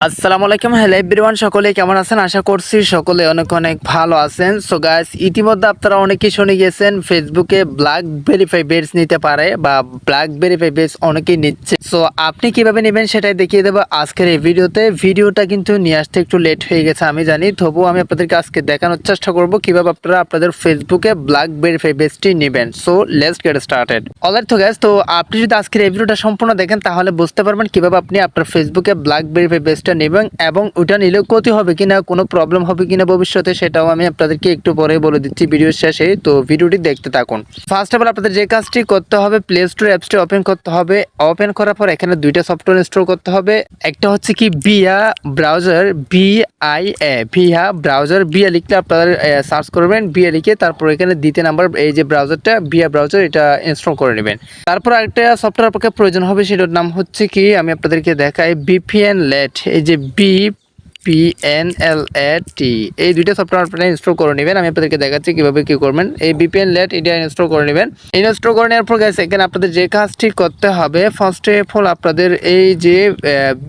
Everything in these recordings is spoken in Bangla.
আসসালামু আলাইকুম, হ্যালো এভরিওয়ান, সকলে কেমন আছেন? আশা করছি সকলে অনেক অনেক ভালো আছেন। সো গাইস, ইতিমধ্যে আপনারা অনেকেই শুনে গেছেন ফেসবুকে ব্ল্যাক ভেরিফাই বেজ নিতে পারে বা ব্ল্যাক ভেরিফাই বেজ অনেকেই নিচ্ছে। সো আপনি কিভাবে নেবেন সেটাই দেখিয়ে দেবো আজকের এই ভিডিওতে। ভিডিওটা কিন্তু নিয়ে আসতে একটু লেট হয়ে গেছে আমি জানি, তবুও আমি আপনাদেরকে আজকে দেখানোর চেষ্টা করব কিভাবে আপনারা আপনাদের ফেসবুকে ব্ল্যাক ভেরিফাই বেজটি নেবেন। So let's get started. Alright তো গাইস, তো আপনি যদি আজকের এই ভিডিওটা সম্পূর্ণ দেখেন তাহলে বুঝতে পারবেন কিভাবে আপনি আপনার ফেসবুকে ব্ল্যাক ভেরিফাই বেজটা নেবেন এবং ওটা নিলেও ক্ষতি হবে কিনা, কোনো প্রবলেম হবে কিনা ভবিষ্যতে, সেটাও আমি আপনাদেরকে একটু পরে বলে দিচ্ছি ভিডিওর শেষে। তো ভিডিওটি দেখতে থাকুন। ফার্স্ট অফ অল আপনাদের যে কাজটি করতে হবে, প্লে স্টোর অ্যাপসটি ওপেন করতে হবে। ওপেন করার পর এখানে দুইটা সফটওয়্যার ইনস্টল করতে হবে। একটা হচ্ছে কি via browser, via browser, via লিখলে আপনারা সার্চ করবেন, ভিয়া লিখে তারপর এখানে দ্বিতীয় নাম্বার এই যে ব্রাউজারটা ভিয়া ব্রাউজার, এটা ইনস্টল করে নেবেন। তারপর আরেকটা সফটওয়্যার আপনাকে প্রয়োজন হবে, সেটার নাম হচ্ছে কি আমি আপনাদেরকে দেখাই, VPN লেট। এই যে VPNLAT, এই দুইটা সফটওয়্যার আপনারা ইনস্টল করে নেবেন। আমি আপনাদেরকে দেখাচ্ছি কিভাবে কি করবেন। এই VPNLAT এটা ইনস্টল করে নেবেন। ইনস্টল করে নেওয়ার পর গাইস, এখানে আপনাদের যে কাজটি করতে হবে, ফার্স্ট অফ অল আপনাদের এই যে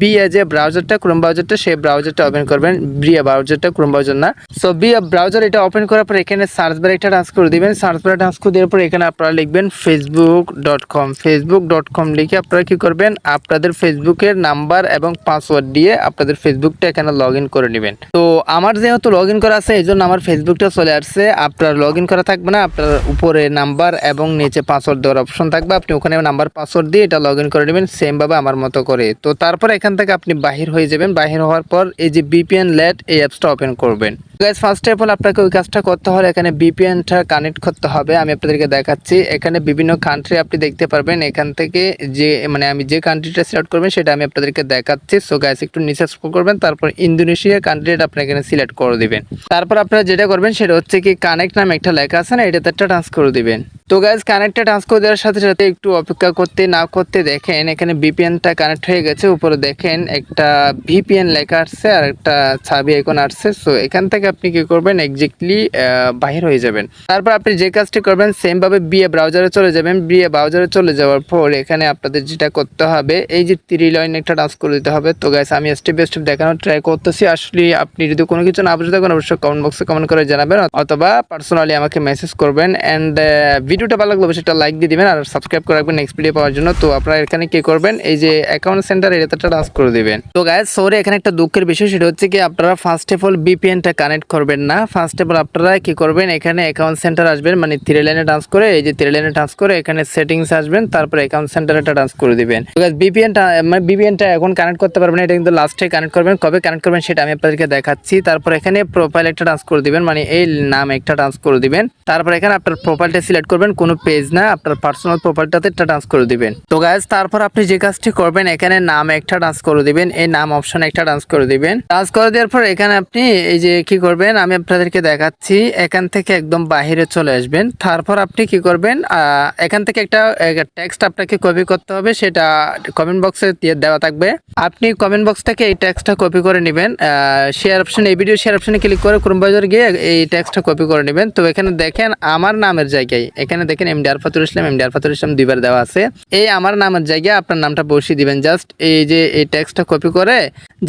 বিয়া যে ব্রাউজারটা, ক্রোম ব্রাউজারটা, সেই ব্রাউজারটা ওপেন করবেন। বিয়া ব্রাউজারটা, ক্রোম ব্রাউজার না। সো বিয়া ব্রাউজার এটা ওপেন করার পর এখানে সার্চ বারে একটা টাচ করে দিবেন। সার্চ বারে টাচ করে দেওয়ার পর এখানে আপনারা লিখবেন facebook.com লিখে আপনারা কি করবেন, আপনাদের ফেসবুকের নাম্বার এবং পাসওয়ার্ড দিয়ে আপনাদের ফেসবুকটা এখানে লগ ইন করে নেবেন। তো আমার যেহেতু লগ ইন করা আছে এই জন্য আমার ফেসবুকটা চলে আসছে। আপনার লগ ইন করা থাকবে না, আপনার উপরে নাম্বার এবং নিচে পাসওয়ার্ড দেওয়ার অপশন থাকবে। আপনি ওখানে নাম্বার পাসওয়ার্ড দিয়ে এটা লগ ইন করে নেবেন সেমভাবে আমার মতো করে। তো তারপর এখান থেকে আপনি বাহির হয়ে যাবেন। বাহির হওয়ার পর এই যে VPNLAT এই অ্যাপসটা ওপেন করবেন। গাইস, ফার্স্ট অফ অল আপনাকে ওই কাজটা করতে হলে এখানে VPNটা কানেক্ট করতে হবে। আমি আপনাদেরকে দেখাচ্ছি। এখানে বিভিন্ন কান্ট্রি আপনি দেখতে পারবেন। এখান থেকে যে আমি যে কান্ট্রিটা সিলেক্ট করবেন সেটা আমি আপনাদেরকে দেখাচ্ছি। সো গাইস, একটু নিচে স্ক্রল করবেন, তারপর ইন্দোনেশিয়া কান্ট্রিটা আপনি এখানে সিলেক্ট করে দিবেন। তারপর আপনারা যেটা করবেন সেটা হচ্ছে কি কানেক্ট নামে একটা লেখা আছে না, এটাতে একটা টাচ করে দিবেন। তো গাইস, কানেক্টটা টাচ করে দেওয়ার সাথে সাথে একটু অপেক্ষা করতে না করতে দেখেন এখানে VPNটা কানেক্ট হয়ে গেছে। উপরে দেখেন একটা VPN লেখা আসছে আর একটা ছবি আইকন আসছে। সো এখান থেকে আপনি কি করবেন, এক্স্যাক্টলি বাহির হয়ে যাবেন। তারপর আপনি যে কাজটি করবেন সেম ভাবে বিএ ব্রাউজারে চলে যাবেন। বিএ ব্রাউজারে চলে যাওয়ার পর এখানে আপনাদের যেটা করতে হবে, এই যে 3 লাইন একটা টাচ করে দিতে হবে। তো গাইস, আমি স্টেপ বাই স্টেপ দেখানোর ট্রাই করতেছি। আসলে আপনি যদি কোনো কিছু না বুঝতে থাকেন অবশ্যই কমেন্ট বক্সে কমেন্ট করে জানাবেন অথবা পার্সোনালি আমাকে মেসেজ করবেন। অ্যান্ড ভিডিওটা ভালো লাগলে অবশ্যই একটা লাইক দিয়ে দিবেন আর সাবস্ক্রাইব করে রাখবেন নেক্সট ভিডিও পাওয়ার জন্য। তো আপনারা এখানে কি করবেন, এই যে অ্যাকাউন্ট সেন্টার এটাতে একটা টাচ করে দিবেন। তো গাইস, সরি এখানে একটা দুঃখের বিষয়, সেটা হচ্ছে কি আপনারা ফার্স্ট অফ অল VPNটা কানেক্ট করবেন না। ফার্স্ট অফ অল আপনারা কি করবেন, এখানে অ্যাকাউন্ট সেন্টার আসবেন, মানে 3 লাইনে টাচ করে, এই যে 3 লাইনে টাচ করে এখানে সেটিংস আসবেন, তারপর অ্যাকাউন্ট সেন্টারে একটা টাচ করে দিবেন। তো গাইস, VPNটা এখন কানেক্ট করতে পারবেন, এটা কিন্তু লাস্টে কানেক্ট করবেন। কবে কানেক্ট করবেন সেটা আমি আপনাদেরকে দেখাচ্ছি। তারপর এখানে প্রোফাইল একটা টাচ করে দিবেন, মানে এই নাম একটা টাচ করে দিবেন। তারপর এখানে আপনার প্রোফাইলটা সিলেক্ট করবেন, কোনো পেজ না, আপনার পার্সোনাল প্রোফাইলটাতে একটা টাচ করে দিবেন। তো গাইস, তারপর আপনি যে কাজটি করবেন এখানে নাম একটা টাচ করে দিবেন, এই নাম অপশন একটা টাচ করে দিবেন। টাচ করে দেওয়ার পর এখানে আপনি এই যে কি করবেন আমি আপনাদেরকে দেখাচ্ছি, এখান থেকে একদম বাহিরে চলে আসবেন। তারপর আপনি কি করবেন, এখান থেকে একটা টেক্সট আপনাকে কপি করতে হবে, সেটা কমেন্ট বক্সে দেওয়া থাকবে। আপনি কমেন্ট বক্স থেকে এই টেক্সটটা কপি করে নেবেন। শেয়ার অপশন, এই ভিডিও শেয়ার অপশনে ক্লিক করে ক্রোম ব্রাউজার গিয়ে এই টেক্সটটা কপি করে নেবেন। তো এখানে দেখেন আমার নামের জায়গায় এখানে দেখেন এমডি আরফাতুল ইসলাম দুইবার দেওয়া আছে। এই আমার নামের জায়গায় আপনার নামটা বসিয়ে দিবেন। জাস্ট এই যে এই টেক্সটটা কপি করে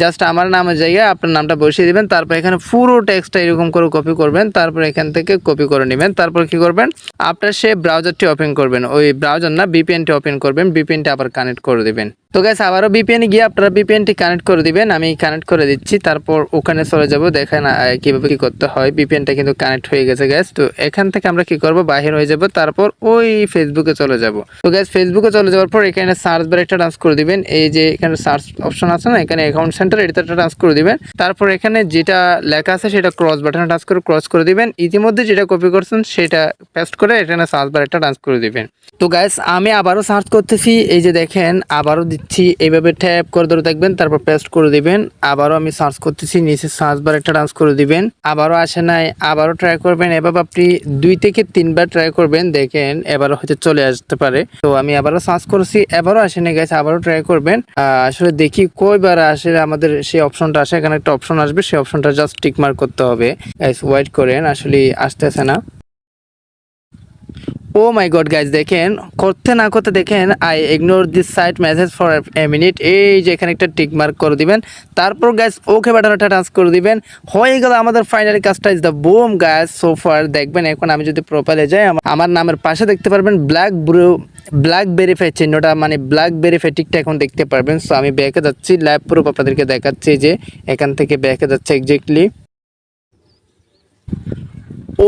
জাস্ট আমার নামের জায়গায় আপনার নামটা বসিয়ে দিবেন। তারপর এখানে পুরো টেক্সটটা এরকম করে কপি করবেন। তারপর এখান থেকে কপি করে নেবেন। তারপর কি করবেন, আপনার সে ব্রাউজারটি ওপেন করবেন, ওই ব্রাউজার না VPNটি ওপেন করবেন, VPNটা আবার কানেক্ট করে দিবেন। তো গাইস, আবারও VPN গিয়ে আপনারা VPNটি কানেক্ট করে দিবেন। আমি কানেক্ট করে দিচ্ছি, তারপর ওখানে চলে যাব। দেখেন কিভাবে কি করতে হয়। VPNটা কিন্তু কানেক্ট হয়ে গেছে গাইস। তো এখান থেকে আমরা কি করব, বাহির হয়ে যাব, তারপর ওই ফেসবুকে চলে যাব। তো গাইস, ফেসবুকে চলে যাওয়ার পর এখানে সার্চ বারে একটা টাচ করে দিবেন, এই যে এখানে সার্চ অপশন আছে না, এখানে অ্যাকাউন্ট সেন্টার এটাতে একটা টাচ করে দিবেন। তারপর এখানে যেটা লেখা আছে সেটা ক্রস বাটনে টাচ করে ক্রস করে দিবেন। ইতিমধ্যে যেটা কপি করছেন সেটা পেস্ট করে এখানে সার্চ বারে একটা টাচ করে দিবেন। তো গাইস, আমি আবারও সার্চ করতেছি, এই যে দেখেন আবারও দিচ্ছি, এইভাবে ট্যাপ করে ধরে থাকবেন, তারপর পেস্ট করে দিবেন। আবারও আমি সার্চ করতেছি, নিচে সার্চ বার একটা টাচ করে দিবেন। আবারও আসে নাই, আবারও ট্রাই করবেন। এভাবে আপনি 2 থেকে 3 বার ট্রাই করবেন, দেখেন এবারও হয়তো চলে আসতে পারে। তো আমি আবারও সার্চ করছি, এবারও আসে নাই গাইস, আবারও ট্রাই করবেন। আসলে দেখি কয়বার আসলে আমাদের সেই অপশনটা আসে। এখানে একটা অপশন আসবে, সেই অপশনটা জাস্ট টিক মার্ক করতে হবে। গাইস ওয়েট করেন, আসলে আসতেছে না। ও মাই গড গাইজ, দেখেন করতে না করতে দেখেন I ignore this site message for a minute, এই যে এখানে একটা টিক মার্ক করে দিবেন, তারপর গাইজ ওকে বাটনটা টাচ করে দিবেন, হয়ে গেল আমাদের ফাইনালি কাজটা। Is the broom guys so far. দেখবেন এখন আমি যদি প্রোফাইলে যাই, আমার নামের পাশে দেখতে পারবেন ব্ল্যাক ভেরিফাই চিহ্নটা, মানে ব্ল্যাক ভেরিফাই টিকটা এখন দেখতে পারবেন। সো আমি ব্যাকে যাচ্ছি, লাইভ প্রুফ আপনাদেরকে দেখাচ্ছি, যে এখান থেকে ব্যাকে যাচ্ছে এক্স্যাক্টলি।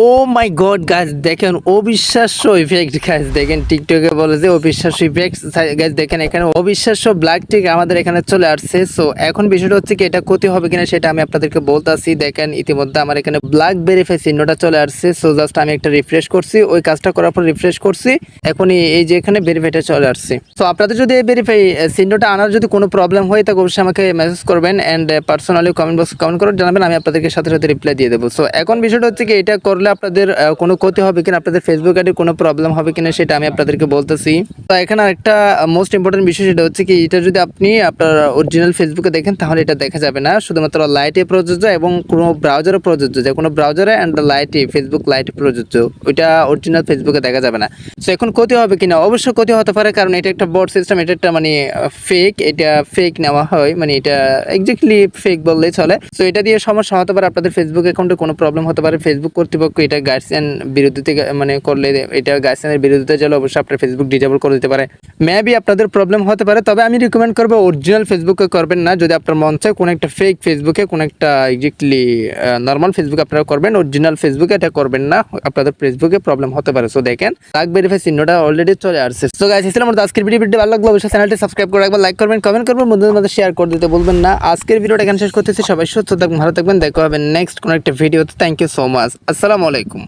ও মাই গড গাইজ, দেখেন অবিশ্বাস্য ইফেক্ট গাইজ, দেখেন টিকটকে বলে যে অবিশ্বাস্য ইফেক্ট গাইজ, দেখেন এখানে অবিশ্বাস্য ব্ল্যাক টিক আমাদের এখানে চলে আসছে। সো এখন বিষয়টা হচ্ছে কি এটা ক্ষতি হবে কিনা সেটা আমি আপনাদেরকে বলতেছি। দেখেন ইতিমধ্যে আমার এখানে ব্ল্যাক ভেরিফাই চিহ্নটা চলে আসছে। সো জাস্ট আমি একটা রিফ্রেশ করছি, ওই কাজটা করার পর রিফ্রেশ করছি, এখন এই যে এখানে ভেরিফাইটা চলে আসছে। সো আপনাদের যদি এই ভেরিফাই চিহ্নটা আনার যদি কোনো প্রবলেম হয় তাহলে অবশ্যই আমাকে মেসেজ করবেন অ্যান্ড পার্সোনালি কমেন্ট বক্সে কমেন্ট করে জানাবেন, আমি আপনাদেরকে সাথে সাথে রিপ্লাই দিয়ে দেবো। সো এখন বিষয়টা হচ্ছে কি এটা করলে আপনাদের কোনো ক্ষতি হবে কিনা, আপনাদের ফেসবুক আইডির কোনো প্রবলেম হবে কিনা সেটা আমি আপনাদেরকে বলতেছি। তো এখানে একটা মোস্ট ইম্পর্টেন্ট বিষয় সেটা হচ্ছে কি এটা যদি আপনি আপনার অরিজিনাল ফেসবুকে দেখেন তাহলে এটা দেখা যাবে না, শুধুমাত্র লাইটে প্রযোজ্য এবং কোনো ব্রাউজারে প্রযোজ্য, যে কোনো ব্রাউজারে অ্যান্ড লাইটে ফেসবুক লাইটে প্রযোজ্য, ওইটা অরিজিনাল ফেসবুকে দেখা যাবে না। সো এখন ক্ষতি হবে কিনা, অবশ্যই ক্ষতি হতে পারে, কারণ এটা একটা বট সিস্টেম, এটা একটা মানে ফেক, এটা ফেক নেওয়া হয়, মানে এটা এক্স্যাক্টলি ফেক বললেই চলে। সো এটা দিয়ে সমস্যা হতে পারে, আপনাদের ফেসবুক অ্যাকাউন্টে কোনো প্রবলেম হতে পারে, ফেসবুক কর্তৃপক্ষ এটা গাইডলাইন বিরুদ্ধে মানে করলে, এটা গাইডলাইনের বিরুদ্ধে গেলে অবশ্যই আপনার ফেসবুক ডিসেবল করে দিতে পারে, মেবি আপনাদের প্রবলেম হতে পারে। তবে আমি রিকমেন্ড করবো অরিজিনাল ফেসবুকে করবেন না, যদি আপনার মন চায় কোনো একটা ফেক ফেসবুকে, কোনো একটা এক্স্যাক্টলি নর্মাল ফেসবুকে আপনারা করবেন, অরিজিনাল ফেসবুকে এটা করবেন না, আপনাদের ফেসবুকে প্রবলেম হতে পারে। সো দেখেন ব্ল্যাক ভেরিফাই চিহ্নটা অলরেডি চলে আসছে। সো গাইস, ছিলাম আমাদের আজকের ভিডিওটি ভালো লাগলো অবশ্যই চ্যানেলটি সাবস্ক্রাইব করে রাখবেন, লাইক করবেন, কমেন্ট করবেন, বন্ধুদের মধ্যে শেয়ার করে দিতে বলবেন না। আজকের ভিডিওটা এখানে শেষ করতেছি, সবাই সুস্থ থাকবেন, ভালো থাকবেন, দেখা হবে নেক্সট কোনো একটা ভিডিওতে। থ্যাংক ইউ সো মাচ, আসসালামু আলাইকুম।